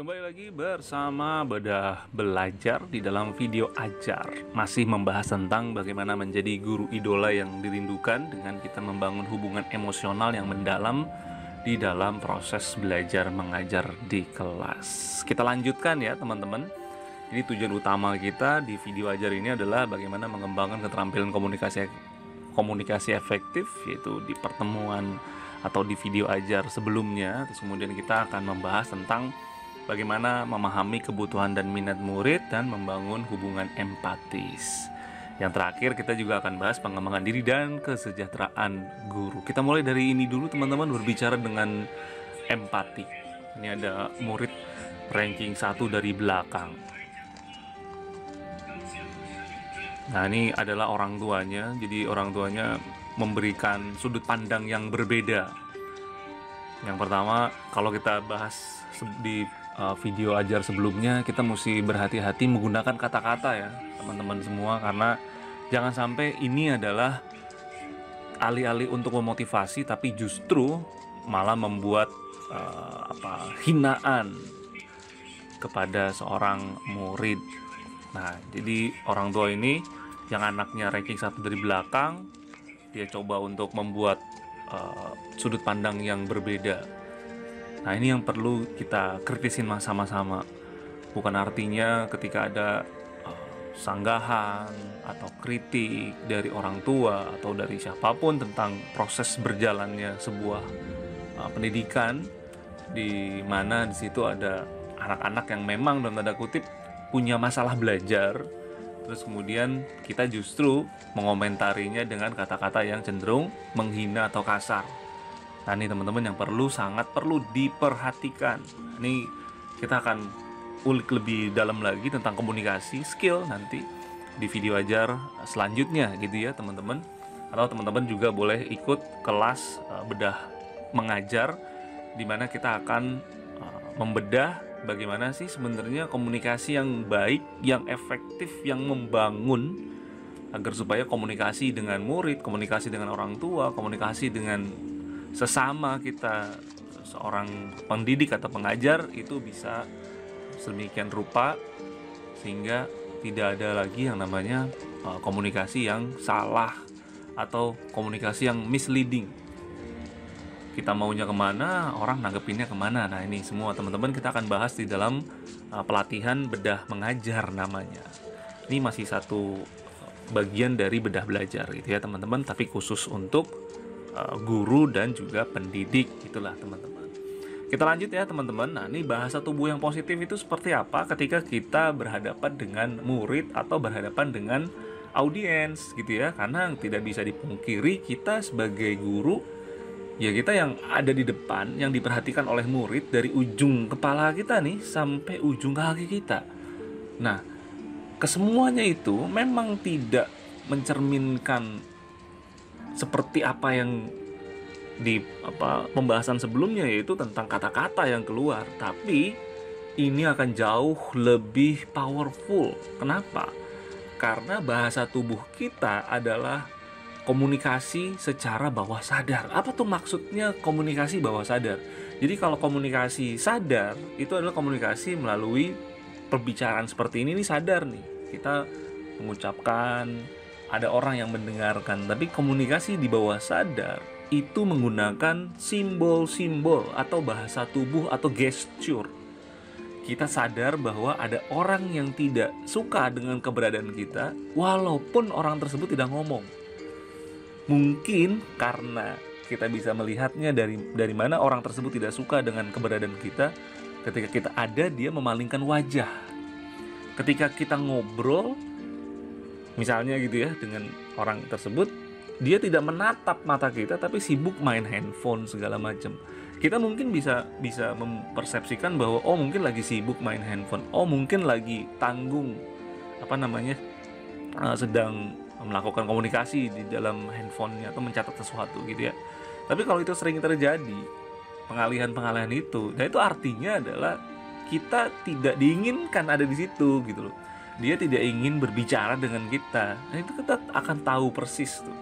Kembali lagi bersama Bedah Belajar di dalam video ajar. Masih membahas tentang bagaimana menjadi guru idola yang dirindukan dengan kita membangun hubungan emosional yang mendalam di dalam proses belajar mengajar di kelas. Kita lanjutkan ya teman-teman. Jadi tujuan utama kita di video ajar ini adalah bagaimana mengembangkan keterampilan komunikasi efektif, yaitu di pertemuan atau di video ajar sebelumnya. Terus kemudian kita akan membahas tentang bagaimana memahami kebutuhan dan minat murid dan membangun hubungan empatis. Yang terakhir kita juga akan bahas pengembangan diri dan kesejahteraan guru. Kita mulai dari ini dulu teman-teman, berbicara dengan empati. Ini ada murid ranking 1 dari belakang. Nah, ini adalah orang tuanya. Jadi orang tuanya memberikan sudut pandang yang berbeda. Yang pertama, kalau kita bahas di video ajar sebelumnya, kita mesti berhati-hati menggunakan kata-kata ya teman-teman semua, karena jangan sampai ini adalah alih-alih untuk memotivasi tapi justru malah membuat hinaan kepada seorang murid. Nah, jadi orang tua ini yang anaknya ranking 1 dari belakang, dia coba untuk membuat sudut pandang yang berbeda. Nah, ini yang perlu kita kritisin sama-sama. Bukan artinya ketika ada sanggahan atau kritik dari orang tua atau dari siapapun tentang proses berjalannya sebuah pendidikan, di mana di situ ada anak-anak yang memang dalam tanda kutip punya masalah belajar, terus kemudian kita justru mengomentarinya dengan kata-kata yang cenderung menghina atau kasar. Nah, ini teman-teman yang sangat perlu diperhatikan. Ini kita akan ulik lebih dalam lagi tentang komunikasi skill nanti di video ajar selanjutnya gitu ya teman-teman. Atau teman-teman juga boleh ikut kelas bedah mengajar, di mana kita akan membedah bagaimana sih sebenarnya komunikasi yang baik, yang efektif, yang membangun, agar supaya komunikasi dengan murid, komunikasi dengan orang tua, komunikasi dengan sesama kita, seorang pendidik atau pengajar, itu bisa sedemikian rupa sehingga tidak ada lagi yang namanya komunikasi yang salah atau komunikasi yang misleading. Kita maunya kemana, orang nanggepinnya kemana. Nah, ini semua teman-teman kita akan bahas di dalam pelatihan bedah mengajar namanya. Ini masih satu bagian dari bedah belajar gitu ya teman-teman, tapi khusus untuk guru dan juga pendidik, itulah teman-teman. Kita lanjut ya teman-teman. Nah, ini bahasa tubuh yang positif itu seperti apa ketika kita berhadapan dengan murid atau berhadapan dengan audiens gitu ya. Karena tidak bisa dipungkiri kita sebagai guru, ya kita yang ada di depan, yang diperhatikan oleh murid dari ujung kepala kita nih sampai ujung kaki kita. Nah, kesemuanya itu memang tidak mencerminkan seperti apa yang di pembahasan sebelumnya, yaitu tentang kata-kata yang keluar, tapi ini akan jauh lebih powerful. Kenapa? Karena bahasa tubuh kita adalah komunikasi secara bawah sadar. Apa tuh maksudnya komunikasi bawah sadar? Jadi kalau komunikasi sadar itu adalah komunikasi melalui perbicaraan seperti ini sadar nih. Kita mengucapkan, ada orang yang mendengarkan. Tapi komunikasi di bawah sadar itu menggunakan simbol-simbol atau bahasa tubuh atau gesture. Kita sadar bahwa ada orang yang tidak suka dengan keberadaan kita, walaupun orang tersebut tidak ngomong. Mungkin karena kita bisa melihatnya dari mana orang tersebut tidak suka dengan keberadaan kita. Ketika kita ada, dia memalingkan wajah. Ketika kita ngobrol misalnya gitu ya dengan orang tersebut, dia tidak menatap mata kita tapi sibuk main handphone segala macam. Kita mungkin bisa mempersepsikan bahwa oh mungkin lagi sibuk main handphone, oh mungkin lagi tanggung sedang melakukan komunikasi di dalam handphonenya atau mencatat sesuatu gitu ya. Tapi kalau itu sering terjadi, pengalihan itu, nah itu artinya adalah kita tidak diinginkan ada di situ gitu loh. Dia tidak ingin berbicara dengan kita. Nah, itu kita akan tahu persis tuh.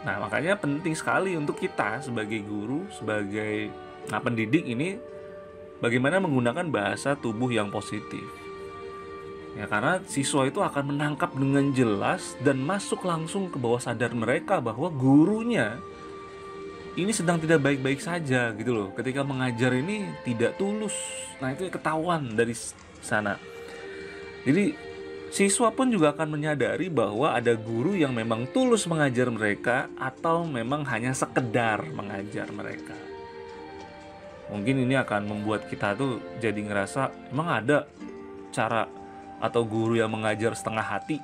Nah, makanya penting sekali untuk kita sebagai guru, sebagai pendidik ini bagaimana menggunakan bahasa tubuh yang positif. Ya, karena siswa itu akan menangkap dengan jelas dan masuk langsung ke bawah sadar mereka bahwa gurunya ini sedang tidak baik-baik saja gitu loh. Ketika mengajar ini tidak tulus. Nah, itu ketahuan dari sana. Jadi siswa pun juga akan menyadari bahwa ada guru yang memang tulus mengajar mereka atau memang hanya sekedar mengajar mereka. Mungkin ini akan membuat kita tuh jadi ngerasa emang ada cara atau guru yang mengajar setengah hati.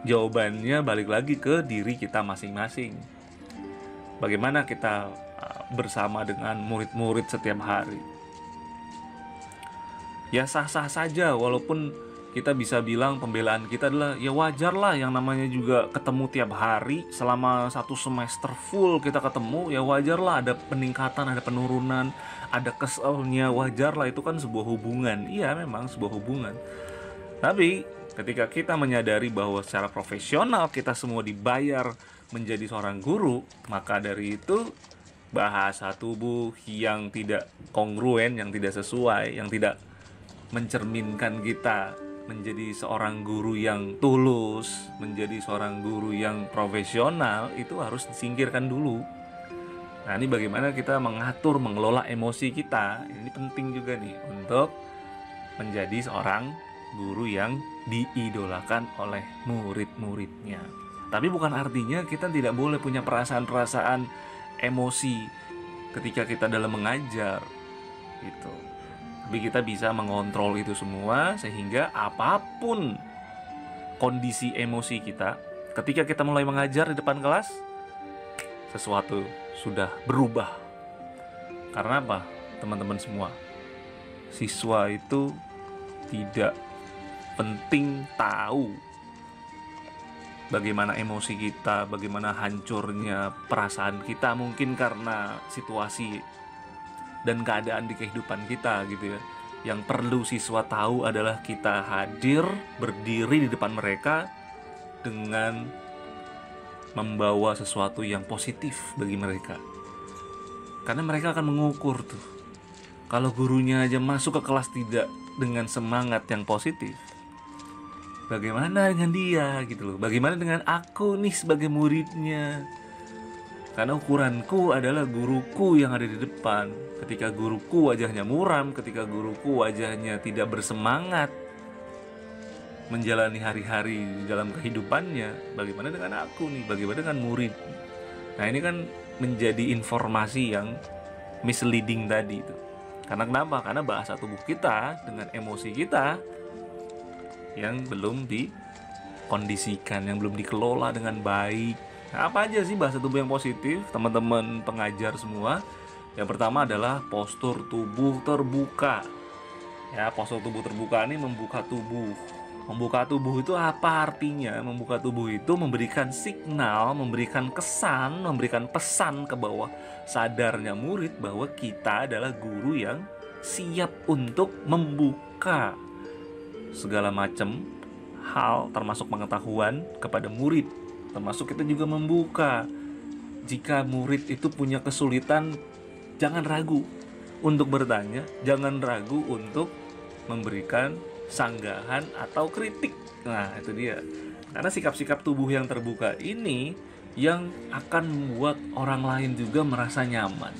Jawabannya balik lagi ke diri kita masing-masing. Bagaimana kita bersama dengan murid-murid setiap hari. Ya sah-sah saja, walaupun kita bisa bilang pembelaan kita adalah ya wajar lah, yang namanya juga ketemu tiap hari selama 1 semester full kita ketemu, ya wajar lah ada peningkatan, ada penurunan, ada keselnya, wajar lah, itu kan sebuah hubungan. Iya memang sebuah hubungan. Tapi ketika kita menyadari bahwa secara profesional kita semua dibayar menjadi seorang guru, maka dari itu bahasa tubuh yang tidak kongruen, yang tidak sesuai, yang tidak mencerminkan kita menjadi seorang guru yang tulus, menjadi seorang guru yang profesional, itu harus disingkirkan dulu. Nah, ini bagaimana kita mengatur, mengelola emosi kita. Ini penting juga nih untuk menjadi seorang guru yang diidolakan oleh murid-muridnya. Tapi bukan artinya kita tidak boleh punya perasaan-perasaan emosi ketika kita dalam mengajar gitu. Tapi kita bisa mengontrol itu semua sehingga apapun kondisi emosi kita, ketika kita mulai mengajar di depan kelas, sesuatu sudah berubah. Karena apa, teman-teman semua? Siswa itu tidak penting tahu bagaimana emosi kita, bagaimana hancurnya perasaan kita, mungkin karena situasi dan keadaan di kehidupan kita gitu ya. Yang perlu siswa tahu adalah kita hadir, berdiri di depan mereka dengan membawa sesuatu yang positif bagi mereka. Karena mereka akan mengukur tuh, kalau gurunya aja masuk ke kelas tidak dengan semangat yang positif, bagaimana dengan dia gitu loh? Bagaimana dengan aku nih sebagai muridnya? Karena ukuranku adalah guruku yang ada di depan. Ketika guruku wajahnya muram, ketika guruku wajahnya tidak bersemangat menjalani hari-hari dalam kehidupannya, bagaimana dengan aku nih? Bagaimana dengan murid? Nah, ini kan menjadi informasi yang misleading tadi itu. Karena kenapa? Karena bahasa tubuh kita dengan emosi kita yang belum dikondisikan, yang belum dikelola dengan baik. Nah, apa aja sih bahasa tubuh yang positif, teman-teman pengajar semua? Yang pertama adalah postur tubuh terbuka. Ya, postur tubuh terbuka ini membuka tubuh. Membuka tubuh itu apa artinya? Membuka tubuh itu memberikan signal, memberikan kesan, memberikan pesan ke bawah sadarnya murid bahwa kita adalah guru yang siap untuk membuka segala macam hal, termasuk pengetahuan kepada murid. Termasuk kita juga membuka, jika murid itu punya kesulitan, jangan ragu untuk bertanya, jangan ragu untuk memberikan sanggahan atau kritik. Nah, itu dia. Karena sikap-sikap tubuh yang terbuka ini yang akan membuat orang lain juga merasa nyaman.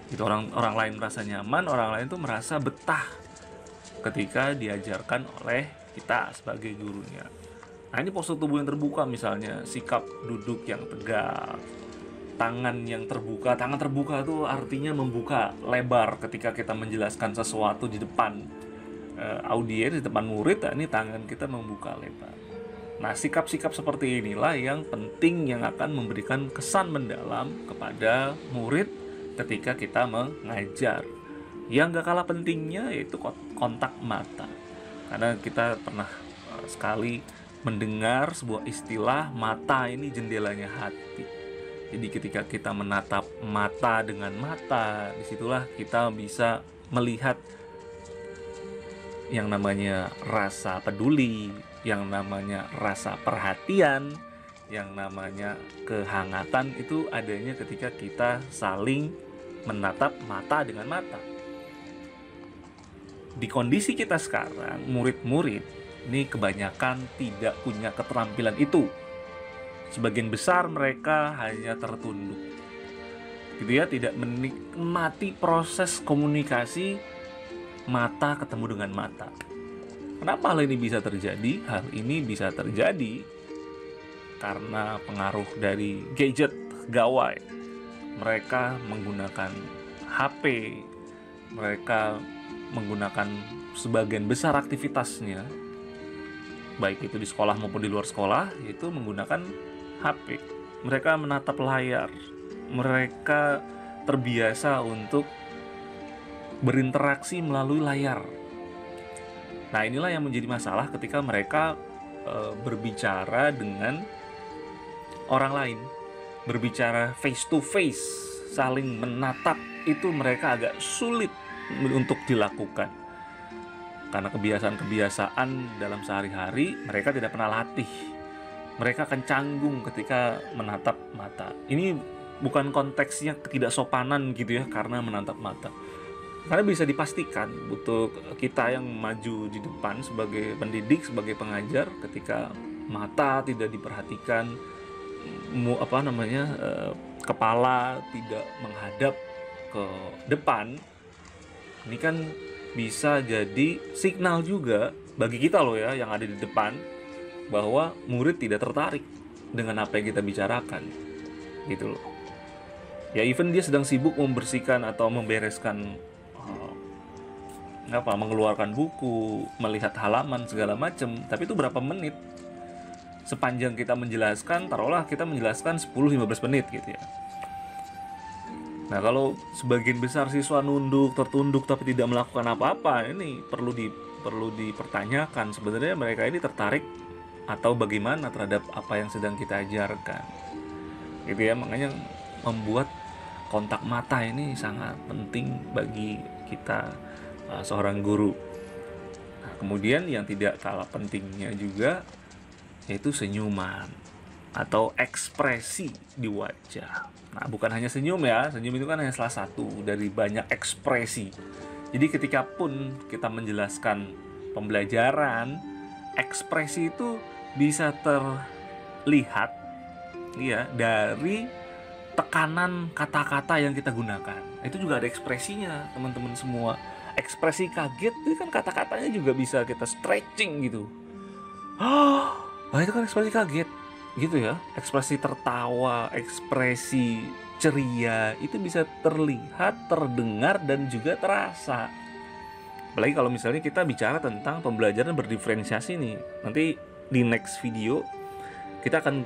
Itu orang lain merasa nyaman, orang lain tuh merasa betah ketika diajarkan oleh kita sebagai gurunya. Nah, ini postur tubuh yang terbuka, misalnya sikap duduk yang tegak, tangan yang terbuka. Tangan terbuka itu artinya membuka lebar ketika kita menjelaskan sesuatu di depan audiens, di depan murid. Nah, ini tangan kita membuka lebar. Nah, sikap-sikap seperti inilah yang penting, yang akan memberikan kesan mendalam kepada murid ketika kita mengajar. Yang gak kalah pentingnya yaitu kontak mata. Karena kita pernah sekali mendengar sebuah istilah, mata ini jendelanya hati. Jadi ketika kita menatap mata dengan mata, disitulah kita bisa melihat yang namanya rasa peduli, yang namanya rasa perhatian, yang namanya kehangatan. Itu adanya ketika kita saling menatap mata dengan mata. Di kondisi kita sekarang, murid-murid ini kebanyakan tidak punya keterampilan itu. Sebagian besar mereka hanya tertunduk, gitu ya, tidak menikmati proses komunikasi mata ketemu dengan mata. Kenapa hal ini bisa terjadi? Hal ini bisa terjadi karena pengaruh dari gadget gawai. Mereka menggunakan HP, mereka menggunakan sebagian besar aktivitasnya, baik itu di sekolah maupun di luar sekolah, itu menggunakan HP. Mereka menatap layar, mereka terbiasa untuk berinteraksi melalui layar. Nah, inilah yang menjadi masalah ketika mereka berbicara dengan orang lain, berbicara face to face, saling menatap, itu mereka agak sulit untuk dilakukan karena kebiasaan-kebiasaan dalam sehari-hari mereka tidak pernah latih. Mereka akan canggung ketika menatap mata. Ini bukan konteksnya ketidaksopanan gitu ya, karena menatap mata. Karena bisa dipastikan untuk kita yang maju di depan sebagai pendidik, sebagai pengajar, ketika mata tidak diperhatikan, kepala tidak menghadap ke depan, ini kan bisa jadi signal juga bagi kita loh ya, yang ada di depan, bahwa murid tidak tertarik dengan apa yang kita bicarakan, gitu loh. Ya even dia sedang sibuk membersihkan atau membereskan mengeluarkan buku, melihat halaman segala macam, tapi itu berapa menit? Sepanjang kita menjelaskan, taruhlah kita menjelaskan 10-15 menit gitu ya. Nah, kalau sebagian besar siswa nunduk, tertunduk tapi tidak melakukan apa-apa, ini perlu dipertanyakan, sebenarnya mereka ini tertarik atau bagaimana terhadap apa yang sedang kita ajarkan. Gitu ya, makanya membuat kontak mata ini sangat penting bagi kita seorang guru. Nah, kemudian yang tidak kalah pentingnya juga yaitu senyuman atau ekspresi di wajah. Nah, bukan hanya senyum ya, senyum itu kan hanya salah satu dari banyak ekspresi. Jadi ketika pun kita menjelaskan pembelajaran, ekspresi itu bisa terlihat ya dari tekanan kata-kata yang kita gunakan. Itu juga ada ekspresinya, teman-teman semua. Ekspresi kaget itu kan kata-katanya juga bisa kita stretching gitu. Nah, itu kan ekspresi kaget gitu ya. Ekspresi tertawa, ekspresi ceria itu bisa terlihat, terdengar, dan juga terasa. Apalagi kalau misalnya kita bicara tentang pembelajaran berdiferensiasi nih. Nanti di next video kita akan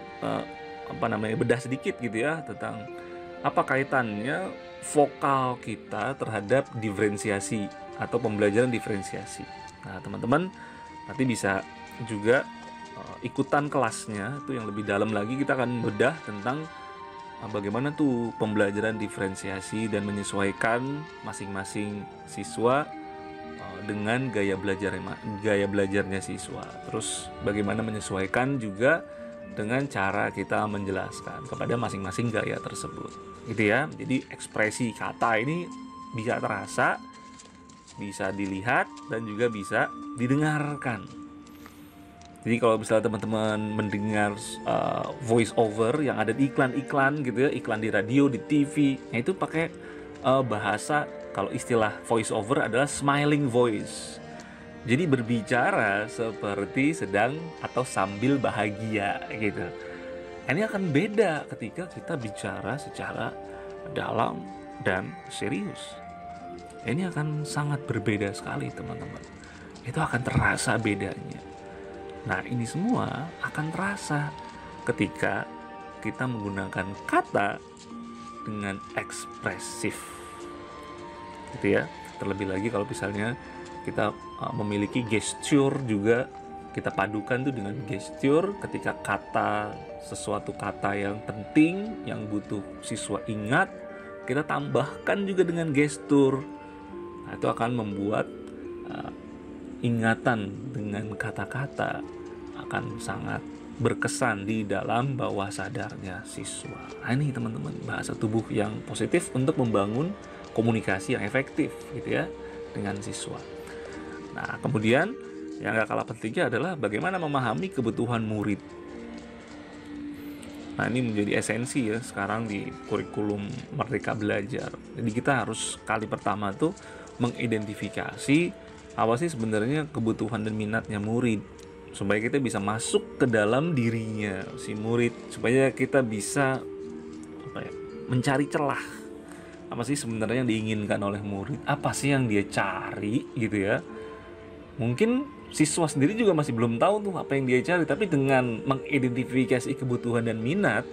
bedah sedikit gitu ya tentang apa kaitannya vokal kita terhadap diferensiasi atau pembelajaran diferensiasi. Nah, teman-teman nanti bisa juga ikutan kelasnya itu yang lebih dalam lagi. Kita akan bedah tentang bagaimana tuh pembelajaran diferensiasi dan menyesuaikan masing-masing siswa dengan gaya belajarnya siswa. Terus bagaimana menyesuaikan juga dengan cara kita menjelaskan kepada masing-masing gaya tersebut, gitu ya. Jadi ekspresi kata ini bisa terasa, bisa dilihat, dan juga bisa didengarkan. Jadi kalau misalnya teman-teman mendengar voice over yang ada di iklan-iklan gitu ya, iklan di radio, di TV, nah itu pakai bahasa, kalau istilah voice over adalah smiling voice. Jadi berbicara seperti sedang atau sambil bahagia gitu. Ini akan beda ketika kita bicara secara dalam dan serius. Ini akan sangat berbeda sekali, teman-teman. Itu akan terasa bedanya. Nah, ini semua akan terasa ketika kita menggunakan kata dengan ekspresif, gitu ya. Terlebih lagi kalau misalnya kita memiliki gesture juga, kita padukan tuh dengan gesture ketika sesuatu kata yang penting yang butuh siswa ingat, kita tambahkan juga dengan gestur. Nah, itu akan membuat ingatan dengan kata-kata akan sangat berkesan di dalam bawah sadarnya siswa. Nah, ini teman-teman, bahasa tubuh yang positif untuk membangun komunikasi yang efektif gitu ya dengan siswa. Nah, kemudian yang gak kalah pentingnya adalah bagaimana memahami kebutuhan murid. Nah, ini menjadi esensi ya sekarang di kurikulum Merdeka Belajar. Jadi kita harus kali pertama tuh mengidentifikasi apa sih sebenarnya kebutuhan dan minatnya murid, supaya kita bisa masuk ke dalam dirinya si murid, supaya kita bisa mencari celah apa sih sebenarnya yang diinginkan oleh murid, apa sih yang dia cari gitu ya. Mungkin siswa sendiri juga masih belum tahu tuh apa yang dia cari, tapi dengan mengidentifikasi kebutuhan dan minat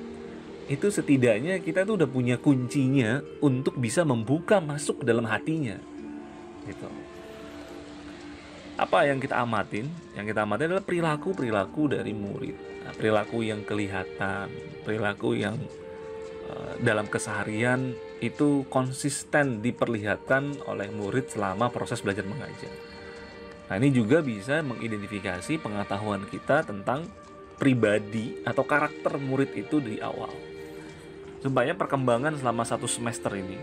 itu setidaknya kita tuh udah punya kuncinya untuk bisa membuka masuk ke dalam hatinya gitu. Apa yang kita amatin? Yang kita amatin adalah perilaku dari murid. Nah, perilaku yang kelihatan, perilaku yang dalam keseharian itu konsisten diperlihatkan oleh murid selama proses belajar mengajar. Nah, ini juga bisa mengidentifikasi pengetahuan kita tentang pribadi atau karakter murid itu di awal. Supaya perkembangan selama 1 semester ini,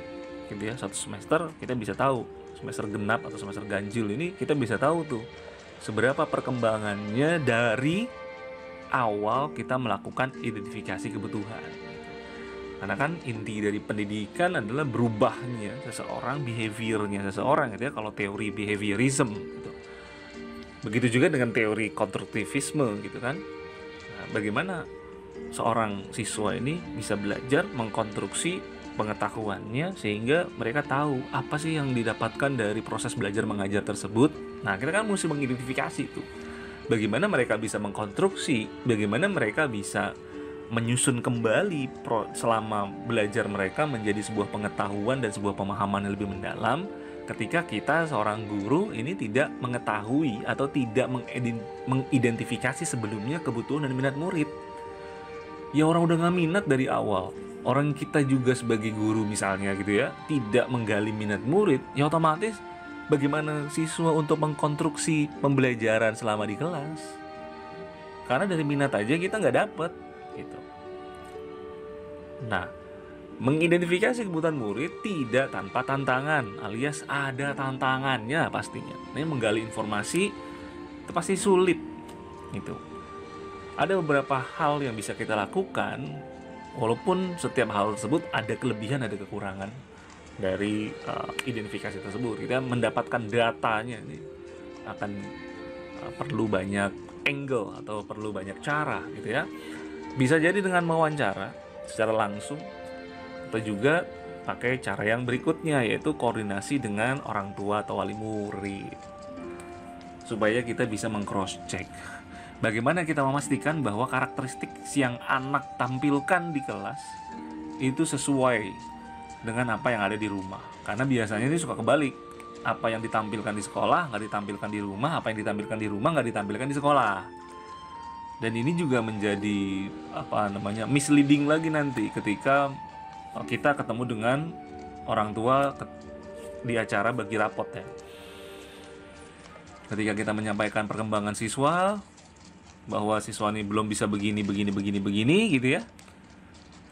gitu ya, 1 semester kita bisa tahu, semester genap atau semester ganjil ini kita bisa tahu tuh seberapa perkembangannya dari awal kita melakukan identifikasi kebutuhan. Karena kan inti dari pendidikan adalah berubahnya seseorang, behaviornya seseorang gitu ya, kalau teori behaviorism gitu. Begitu juga dengan teori konstruktivisme gitu kan. Nah, bagaimana seorang siswa ini bisa belajar mengkonstruksi pengetahuannya sehingga mereka tahu apa sih yang didapatkan dari proses belajar mengajar tersebut. Nah, kita kan mesti mengidentifikasi itu. Bagaimana mereka bisa mengkonstruksi, bagaimana mereka bisa menyusun kembali selama belajar mereka menjadi sebuah pengetahuan dan sebuah pemahaman yang lebih mendalam ketika kita seorang guru ini tidak mengetahui atau tidak mengidentifikasi sebelumnya kebutuhan dan minat murid. Ya orang udah gak minat dari awal, orang kita juga sebagai guru misalnya gitu ya, tidak menggali minat murid, ya otomatis bagaimana siswa untuk mengkonstruksi pembelajaran selama di kelas? Karena dari minat aja kita gak dapet gitu. Nah, mengidentifikasi kebutuhan murid tidak tanpa tantangan, alias ada tantangannya pastinya. Ini menggali informasi itu pasti sulit gitu. Ada beberapa hal yang bisa kita lakukan, walaupun setiap hal tersebut ada kelebihan, ada kekurangan dari identifikasi tersebut. Kita mendapatkan datanya ini akan perlu banyak angle atau perlu banyak cara gitu ya. Bisa jadi dengan mewawancara secara langsung, atau juga pakai cara yang berikutnya, yaitu koordinasi dengan orang tua atau wali murid, supaya kita bisa meng-cross check bagaimana kita memastikan bahwa karakteristik yang anak tampilkan di kelas itu sesuai dengan apa yang ada di rumah. Karena biasanya ini suka kebalik, apa yang ditampilkan di sekolah nggak ditampilkan di rumah, apa yang ditampilkan di rumah nggak ditampilkan di sekolah. Dan ini juga menjadi misleading lagi nanti ketika kita ketemu dengan orang tua di acara bagi rapot ya. Ketika kita menyampaikan perkembangan siswa, bahwa siswa ini belum bisa begini gitu ya,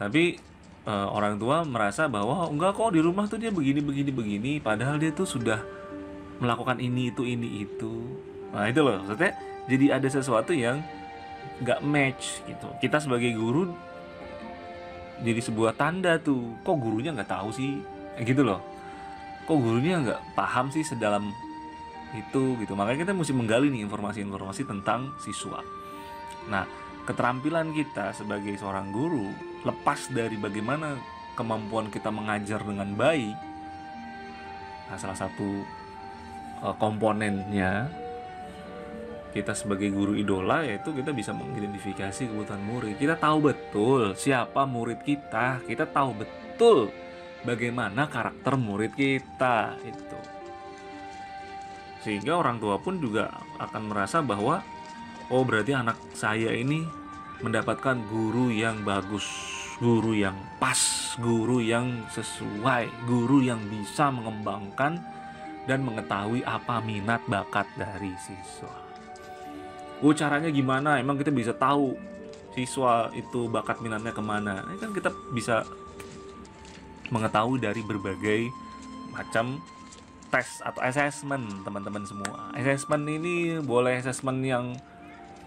tapi orang tua merasa bahwa enggak kok, di rumah tuh dia begini, padahal dia tuh sudah melakukan ini itu. Nah itu loh, maksudnya jadi ada sesuatu yang nggak match gitu. Kita sebagai guru jadi sebuah tanda tuh, kok gurunya nggak tahu sih gitu loh, kok gurunya nggak paham sih sedalam itu gitu. Makanya kita mesti menggali nih informasi-informasi tentang siswa. Nah, keterampilan kita sebagai seorang guru, lepas dari bagaimana kemampuan kita mengajar dengan baik, nah salah satu komponennya kita sebagai guru idola yaitu kita bisa mengidentifikasi kebutuhan murid. Kita tahu betul siapa murid kita tahu betul bagaimana karakter murid kita itu. Sehingga orang tua pun juga akan merasa bahwa oh berarti anak saya ini mendapatkan guru yang bagus, guru yang pas, guru yang sesuai, guru yang bisa mengembangkan dan mengetahui apa minat bakat dari siswa. Caranya gimana? Emang kita bisa tahu siswa itu bakat minatnya kemana. Ini kan kita bisa mengetahui dari berbagai macam tes atau assessment, teman-teman semua. Assessment ini boleh assessment yang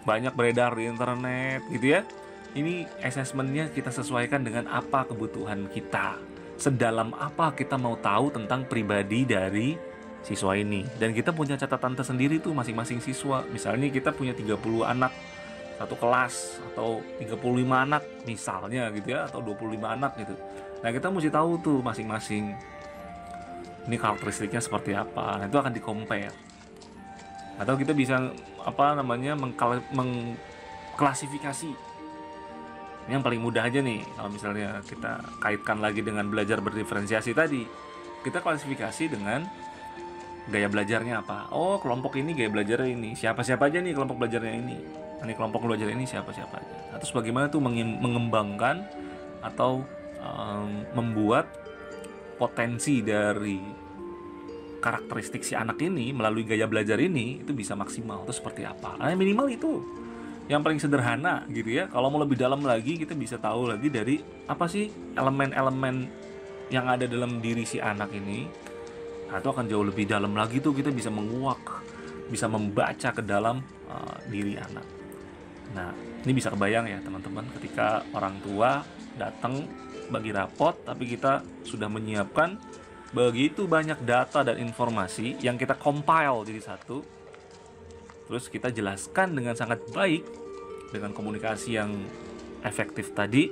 banyak beredar di internet gitu ya. Ini assessmentnya kita sesuaikan dengan apa kebutuhan kita, sedalam apa kita mau tahu tentang pribadi dari siswa ini. Dan kita punya catatan tersendiri tuh masing-masing siswa. Misalnya kita punya 30 anak satu kelas, atau 35 anak misalnya gitu ya, atau 25 anak gitu. Nah, kita mesti tahu tuh masing-masing ini karakteristiknya seperti apa. Nah, itu akan di-compare. Atau kita bisa mengklasifikasi. Ini yang paling mudah aja nih, kalau misalnya kita kaitkan lagi dengan belajar berdiferensiasi tadi. Kita klasifikasi dengan gaya belajarnya apa. Oh, kelompok ini gaya belajarnya ini. Siapa-siapa aja nih kelompok belajarnya ini. Ini kelompok belajar ini siapa-siapa aja. Nah, terus bagaimana tuh mengembangkan atau membuat potensi dari karakteristik si anak ini melalui gaya belajar ini itu bisa maksimal. Itu seperti apa? Nah, minimal itu yang paling sederhana gitu ya. Kalau mau lebih dalam lagi, kita bisa tahu lagi dari apa sih elemen-elemen yang ada dalam diri si anak ini. Atau akan jauh lebih dalam lagi tuh, kita bisa menguak, bisa membaca ke dalam diri anak. Nah, ini bisa kebayang ya teman-teman, ketika orang tua datang bagi rapot, tapi kita sudah menyiapkan begitu banyak data dan informasi yang kita compile jadi satu, terus kita jelaskan dengan sangat baik dengan komunikasi yang efektif tadi,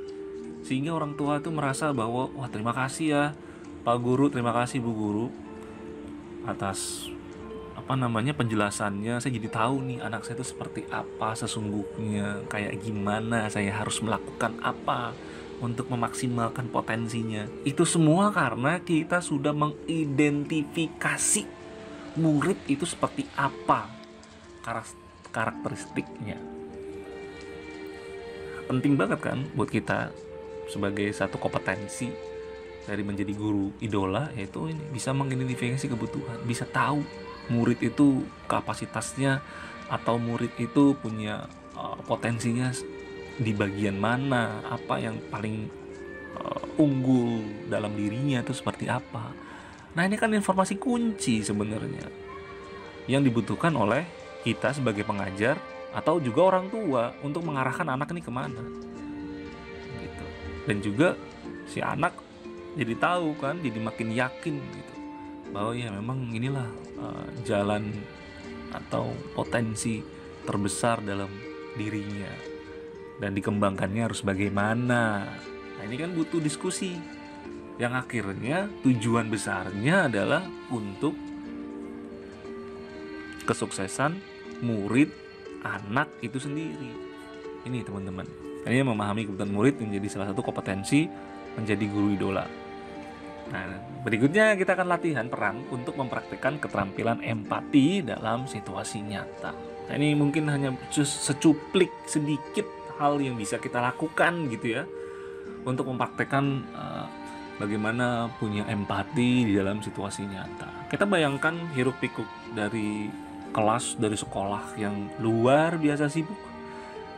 sehingga orang tua itu merasa bahwa wah, terima kasih ya Pak Guru, terima kasih Bu Guru atas penjelasannya. Saya jadi tahu nih anak saya itu seperti apa sesungguhnya, kayak gimana saya harus melakukan apa untuk memaksimalkan potensinya. Itu semua karena kita sudah mengidentifikasi murid itu seperti apa karakteristiknya. Penting banget kan buat kita sebagai satu kompetensi dari menjadi guru idola, yaitu ini bisa mengidentifikasi kebutuhan, bisa tahu murid itu kapasitasnya atau murid itu punya potensinya di bagian mana, apa yang paling unggul dalam dirinya itu seperti apa. Nah, ini kan informasi kunci sebenarnya yang dibutuhkan oleh kita sebagai pengajar atau juga orang tua untuk mengarahkan anak ini kemana gitu. Dan juga si anak jadi tahu kan, jadi makin yakin gitu bahwa ya memang inilah jalan atau potensi terbesar dalam dirinya, dan dikembangkannya harus bagaimana. Nah, ini kan butuh diskusi yang akhirnya tujuan besarnya adalah untuk kesuksesan murid anak itu sendiri. Ini teman-teman, ini memahami kebutuhan murid menjadi salah satu kompetensi menjadi guru idola. Nah, berikutnya kita akan latihan peran untuk mempraktikkan keterampilan empati dalam situasi nyata. Nah, ini mungkin hanya secuplik sedikit hal yang bisa kita lakukan gitu ya, untuk mempraktekkan bagaimana punya empati di dalam situasi nyata. Kita bayangkan hiruk pikuk dari kelas, dari sekolah yang luar biasa sibuk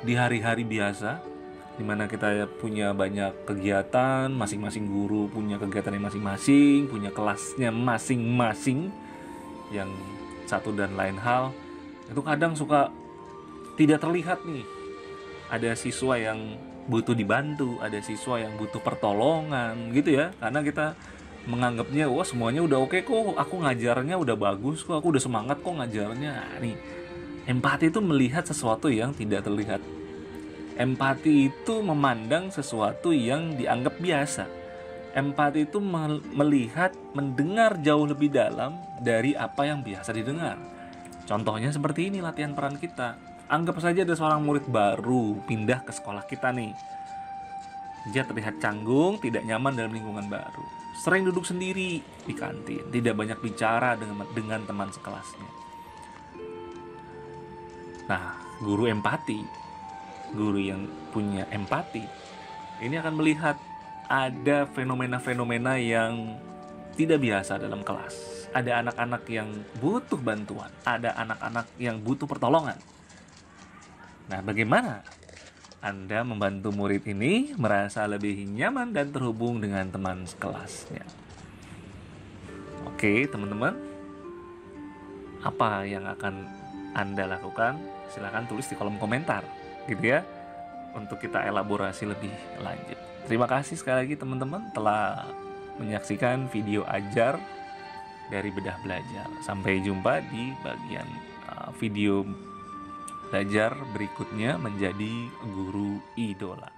di hari-hari biasa, dimana kita punya banyak kegiatan, masing-masing guru punya kegiatannya masing-masing, punya kelasnya masing-masing yang satu dan lain hal. Itu kadang suka tidak terlihat nih, ada siswa yang butuh dibantu, ada siswa yang butuh pertolongan gitu ya, karena kita menganggapnya wah semuanya udah oke kok, aku ngajarnya udah bagus kok, aku udah semangat kok ngajarnya. Nah, nih empati itu melihat sesuatu yang tidak terlihat. Empati itu memandang sesuatu yang dianggap biasa. Empati itu melihat, mendengar jauh lebih dalam dari apa yang biasa didengar. Contohnya seperti ini latihan peran kita. Anggap saja ada seorang murid baru pindah ke sekolah kita nih. Dia terlihat canggung, tidak nyaman dalam lingkungan baru. Sering duduk sendiri di kantin, tidak banyak bicara dengan teman sekelasnya. Nah, guru empati, guru yang punya empati, ini akan melihat ada fenomena-fenomena yang tidak biasa dalam kelas. Ada anak-anak yang butuh bantuan, ada anak-anak yang butuh pertolongan. Nah, bagaimana Anda membantu murid ini merasa lebih nyaman dan terhubung dengan teman sekelasnya. Oke, teman-teman. Apa yang akan Anda lakukan? Silahkan tulis di kolom komentar, gitu ya, untuk kita elaborasi lebih lanjut. Terima kasih sekali lagi teman-teman telah menyaksikan video ajar dari Bedah Belajar. Sampai jumpa di bagian video belajar berikutnya menjadi guru idola.